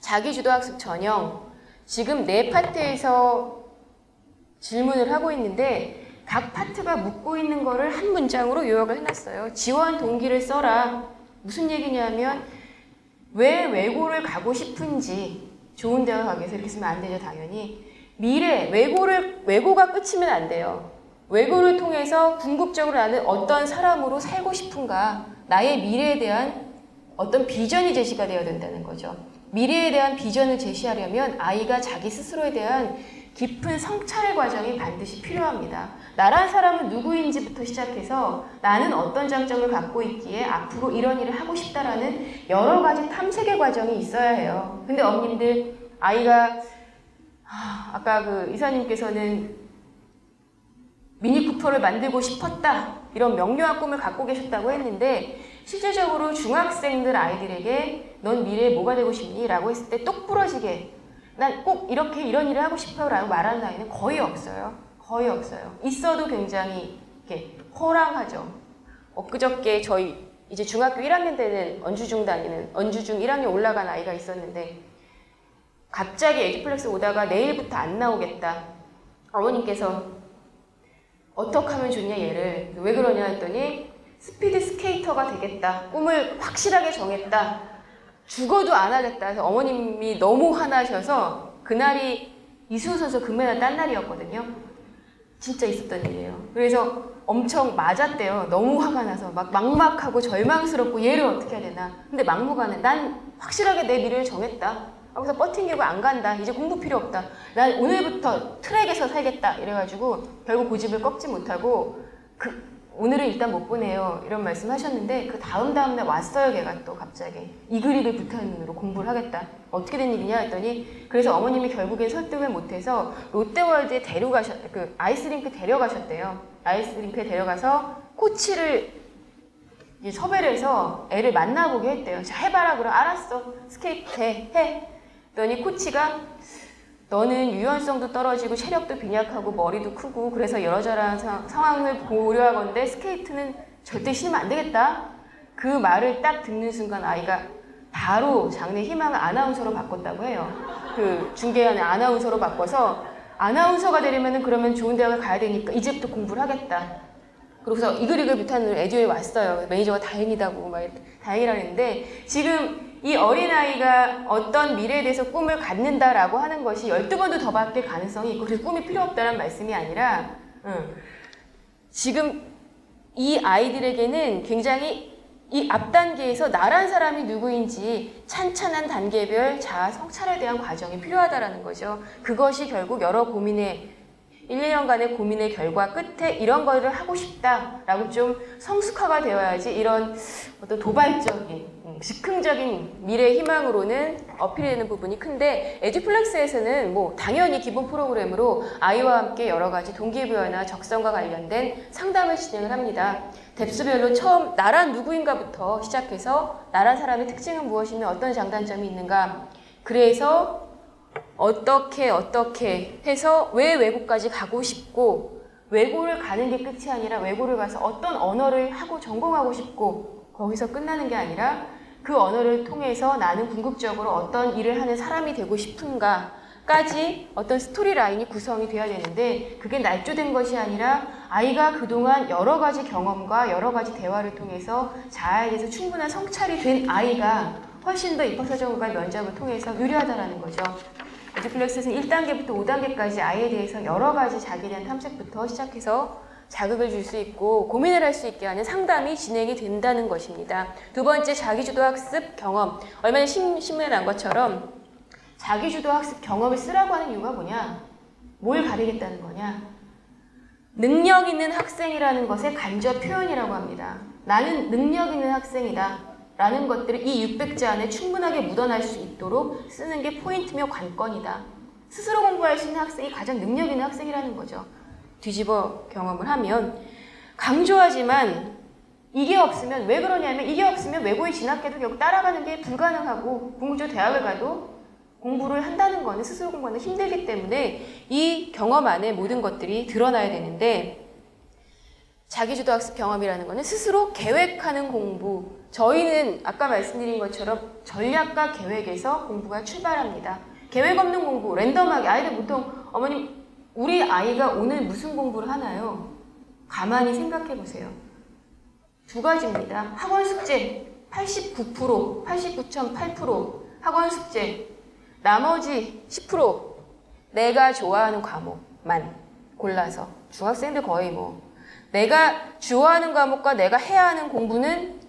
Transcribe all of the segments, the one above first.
자기주도학습 전형, 지금 4파트에서 질문을 하고 있는데 각 파트가 묻고 있는 거를 한 문장으로 요약을 해놨어요. 지원 동기를 써라. 무슨 얘기냐면 왜 외고를 가고 싶은지, 좋은 대학 가기 위해서 이렇게 쓰면 안 되죠, 당연히. 미래, 외고가 끝이면 안 돼요. 외고를 통해서 궁극적으로 나는 어떤 사람으로 살고 싶은가, 나의 미래에 대한 어떤 비전이 제시가 되어야 된다는 거죠. 미래에 대한 비전을 제시하려면 아이가 자기 스스로에 대한 깊은 성찰의 과정이 반드시 필요합니다. 나란 사람은 누구인지부터 시작해서 나는 어떤 장점을 갖고 있기에 앞으로 이런 일을 하고 싶다라는 여러 가지 탐색의 과정이 있어야 해요. 근데 어머님들, 아이가 아까 그 이사님께서는 미니쿠퍼를 만들고 싶었다, 이런 명료한 꿈을 갖고 계셨다고 했는데, 실제적으로 중학생들 아이들에게 넌 미래에 뭐가 되고 싶니? 라고 했을 때 똑 부러지게 난 꼭 이렇게 이런 일을 하고 싶어요 라고 말하는 아이는 거의 없어요. 거의 없어요. 있어도 굉장히 이렇게 허랑하죠. 엊그저께 저희 이제 중학교 1학년 때는 언주중 1학년 올라간 아이가 있었는데, 갑자기 에듀플렉스 오다가 내일부터 안 나오겠다. 어머님께서 어떻게 하면 좋냐, 얘를. 왜 그러냐 했더니 스피드 스케이터가 되겠다. 꿈을 확실하게 정했다. 죽어도 안 하겠다 해서 어머님이 너무 화나셔서, 그날이 이수호 선수 금메달 딴 날이었거든요. 진짜 있었던 일이에요. 그래서 엄청 맞았대요. 너무 화가 나서 막 막막하고 절망스럽고 얘를 어떻게 해야 되나. 근데 막무가내 난 확실하게 내 미래를 정했다. 하고서 버팅기고 안 간다. 이제 공부 필요 없다. 난 오늘부터 트랙에서 살겠다. 이래가지고 결국 고집을 꺾지 못하고 오늘은 일단 못 보내요. 이런 말씀 하셨는데 그 다음날 왔어요. 걔가 또 갑자기 이글이글 붙어있는 눈으로 공부를 하겠다. 어떻게 된 일이냐 했더니, 그래서 어머님이 결국엔 설득을 못해서 롯데월드에 아이스링크 데려가셨대요. 아이스링크에 데려가서 코치를 섭외를 해서 애를 만나보게 했대요. 자, 해봐라. 그럼 알았어. 스케이트 해. 그랬더니 코치가 너는 유연성도 떨어지고 체력도 빈약하고 머리도 크고 그래서 여러저러한 상황을 고려하건대 스케이트는 절대 신으면 안 되겠다. 그 말을 딱 듣는 순간 아이가 바로 장래 희망을 아나운서로 바꿨다고 해요. 그 중계하는 아나운서로 바꿔서 아나운서가 되려면 그러면 좋은 대학을 가야 되니까 이제부터 공부를 하겠다. 그러고서 이글이글 못하는 애디오에 왔어요. 매니저가 다행이다고 막 다행이라 했는데, 지금 이 어린아이가 어떤 미래에 대해서 꿈을 갖는다라고 하는 것이 12번도 더 바뀔 가능성이 있고, 그래서 꿈이 필요 없다는 말씀이 아니라 지금 이 아이들에게는 굉장히 이 앞 단계에서 나란 사람이 누구인지 찬찬한 단계별 자아 성찰에 대한 과정이 필요하다라는 거죠. 그것이 결국 여러 고민의 1, 2년간의 고민의 결과 끝에 이런 거를 하고 싶다라고 좀 성숙화가 되어야지 이런 어떤 도발적인 즉흥적인 미래 희망으로는 어필되는 부분이 큰데, 에듀플렉스에서는 뭐 당연히 기본 프로그램으로 아이와 함께 여러 가지 동기부여나 적성과 관련된 상담을 진행을 합니다. 뎁스별로 처음 나란 누구인가부터 시작해서 나란 사람의 특징은 무엇이며 어떤 장단점이 있는가, 그래서 어떻게 해서 왜 외고까지 가고 싶고, 외고를 가는 게 끝이 아니라 외고를 가서 어떤 언어를 하고 전공하고 싶고, 거기서 끝나는 게 아니라 그 언어를 통해서 나는 궁극적으로 어떤 일을 하는 사람이 되고 싶은가까지 어떤 스토리 라인이 구성이 되어야 되는데, 그게 날조된 것이 아니라 아이가 그동안 여러 가지 경험과 여러 가지 대화를 통해서 자아에 대해서 충분한 성찰이 된 아이가 훨씬 더 입학사정과 면접을 통해서 유리하다는 거죠. 에듀플렉스에서는 1단계부터 5단계까지 아이에 대해서 여러 가지 자기에 대한 탐색부터 시작해서 자극을 줄 수 있고 고민을 할 수 있게 하는 상담이 진행이 된다는 것입니다. 두 번째, 자기주도 학습 경험. 얼마 전에 신문에 난 것처럼 자기주도 학습 경험을 쓰라고 하는 이유가 뭐냐? 뭘 가리겠다는 거냐? 능력 있는 학생이라는 것의 간접 표현이라고 합니다. 나는 능력 있는 학생이다 라는 것들을 이 600자 안에 충분하게 묻어날 수 있도록 쓰는 게 포인트며 관건이다. 스스로 공부할 수 있는 학생이 가장 능력 있는 학생이라는 거죠. 뒤집어 경험을 하면. 강조하지만 이게 없으면, 왜 그러냐면 이게 없으면 외고에 진학해도 결국 따라가는 게 불가능하고 궁극적으로 대학을 가도 공부를 한다는 거는 스스로 공부하는 힘들기 때문에 이 경험 안에 모든 것들이 드러나야 되는데, 자기주도 학습 경험이라는 거는 스스로 계획하는 공부. 저희는 아까 말씀드린 것처럼 전략과 계획에서 공부가 출발합니다. 계획 없는 공부, 랜덤하게. 아이들 보통 어머님, 우리 아이가 오늘 무슨 공부를 하나요? 가만히 생각해 보세요. 두 가지입니다. 학원 숙제 89%, 89.8% 학원 숙제. 나머지 10% 내가 좋아하는 과목만 골라서. 중학생들 거의 내가 좋아하는 과목과 내가 해야 하는 공부는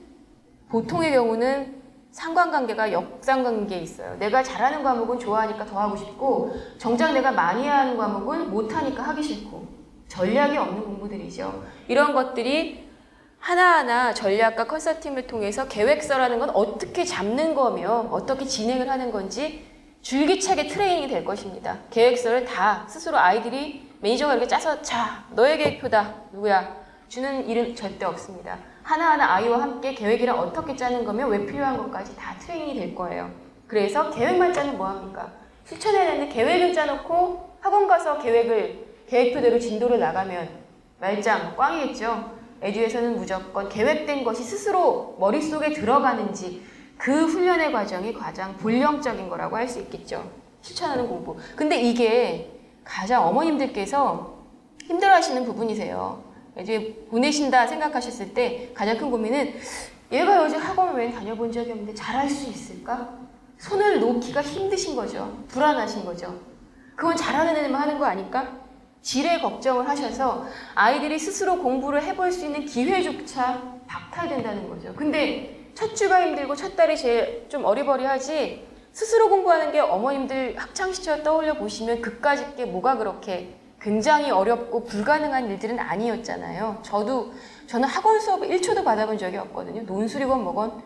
보통의 경우는 상관관계가 역상관계에 있어요. 내가 잘하는 과목은 좋아하니까 더 하고 싶고, 정작 내가 많이 하는 과목은 못하니까 하기 싫고, 전략이 없는 공부들이죠. 이런 것들이 하나하나 전략과 컨설팅을 통해서 계획서라는 건 어떻게 잡는 거며 어떻게 진행을 하는 건지 줄기차게 트레이닝이 될 것입니다. 계획서를 다 스스로 아이들이 매니저가 이렇게 짜서 자, 너의 계획표다. 누구야? 주는 일은 절대 없습니다. 하나하나 아이와 함께 계획이랑 어떻게 짜는 거며 왜 필요한 것까지 다 트레이닝이 될 거예요. 그래서 계획만 짜면 뭐합니까? 실천해야 되는데 계획을 짜놓고 학원 가서 계획표대로 진도를 나가면 말짱, 꽝이겠죠. 에듀에서는 무조건 계획된 것이 스스로 머릿속에 들어가는지 그 훈련의 과정이 가장 본령적인 거라고 할 수 있겠죠. 실천하는 공부. 근데 이게 가장 어머님들께서 힘들어하시는 부분이세요. 이제 보내신다 생각하셨을 때 가장 큰 고민은 얘가 요즘 학원을 왜 다녀본 적이 없는데 잘할 수 있을까? 손을 놓기가 힘드신 거죠. 불안하신 거죠. 그건 잘하는 애만 하는 거 아닐까? 지레 걱정을 하셔서 아이들이 스스로 공부를 해볼 수 있는 기회조차 박탈된다는 거죠. 근데 첫 주가 힘들고 첫 달이 제일 좀 어리버리하지 스스로 공부하는 게 어머님들 학창시절 떠올려 보시면 그까짓 게 뭐가 그렇게 굉장히 어렵고 불가능한 일들은 아니었잖아요. 저는 학원 수업을 1초도 받아본 적이 없거든요. 논술이건 뭐건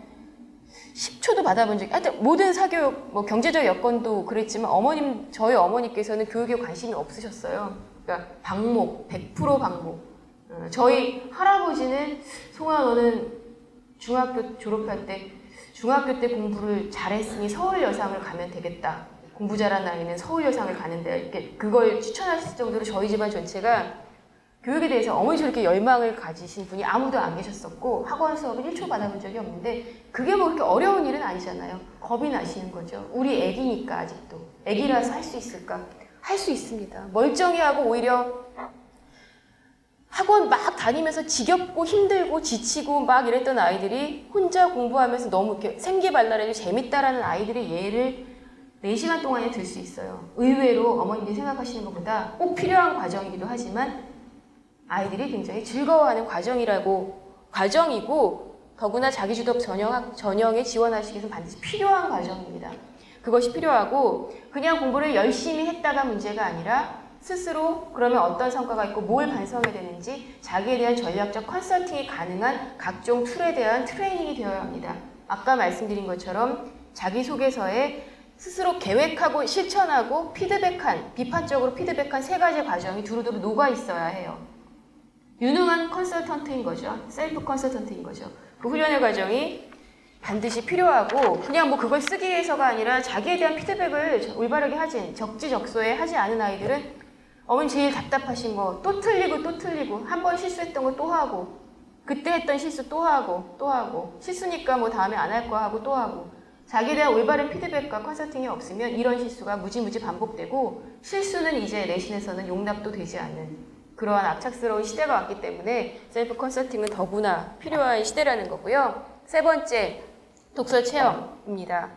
10초도 받아본 적이, 하여튼 모든 사교육, 경제적 여건도 그랬지만 저희 어머니께서는 교육에 관심이 없으셨어요. 그러니까 방목, 100% 방목. 저희 할아버지는 송아 너는 중학교 졸업할 때 중학교 때 공부를 잘했으니 서울여상을 가면 되겠다. 공부 잘한 아이는 서울여상을 가는데 이렇게 그걸 추천하실 정도로 저희 집안 전체가 교육에 대해서 어머니 저렇게 열망을 가지신 분이 아무도 안 계셨었고 학원 수업을 1초 받아본 적이 없는데 그게 뭐 그렇게 어려운 일은 아니잖아요. 겁이 나시는 거죠. 우리 애기니까 아직도. 애기라서 할 수 있을까? 할 수 있습니다. 멀쩡히하고 오히려 학원 막 다니면서 지겹고 힘들고 지치고 막 이랬던 아이들이 혼자 공부하면서 너무 이렇게 생기발랄하고 재밌다라는 아이들의 예를 4시간 동안에 들 수 있어요. 의외로 어머님들이 생각하시는 것보다 꼭 필요한 과정이기도 하지만 아이들이 굉장히 즐거워하는 과정이고 더구나 자기주도 전형에 지원하시기 위해서 반드시 필요한 과정입니다. 그것이 필요하고 그냥 공부를 열심히 했다가 문제가 아니라 스스로 그러면 어떤 성과가 있고 뭘 반성해야 되는지 자기에 대한 전략적 컨설팅이 가능한 각종 툴에 대한 트레이닝이 되어야 합니다. 아까 말씀드린 것처럼 자기소개서에 스스로 계획하고 실천하고 비판적으로 피드백한 3가지 과정이 두루두루 녹아 있어야 해요. 유능한 컨설턴트인 거죠. 셀프 컨설턴트인 거죠. 그 훈련의 과정이 반드시 필요하고 그냥 그걸 쓰기 위해서가 아니라 자기에 대한 피드백을 올바르게 적지적소에 하지 않은 아이들은 어머니 제일 답답하신 거 또 틀리고 한 번 실수했던 거 또 하고 그때 했던 실수 또 하고 실수니까 다음에 안 할 거 하고 또 하고 자기에 대한 올바른 피드백과 컨설팅이 없으면 이런 실수가 무지무지 반복되고 실수는 이제 내신에서는 용납도 되지 않는 그러한 악착스러운 시대가 왔기 때문에 셀프 컨설팅은 더구나 필요한 시대라는 거고요. 3번째, 독서 체험입니다.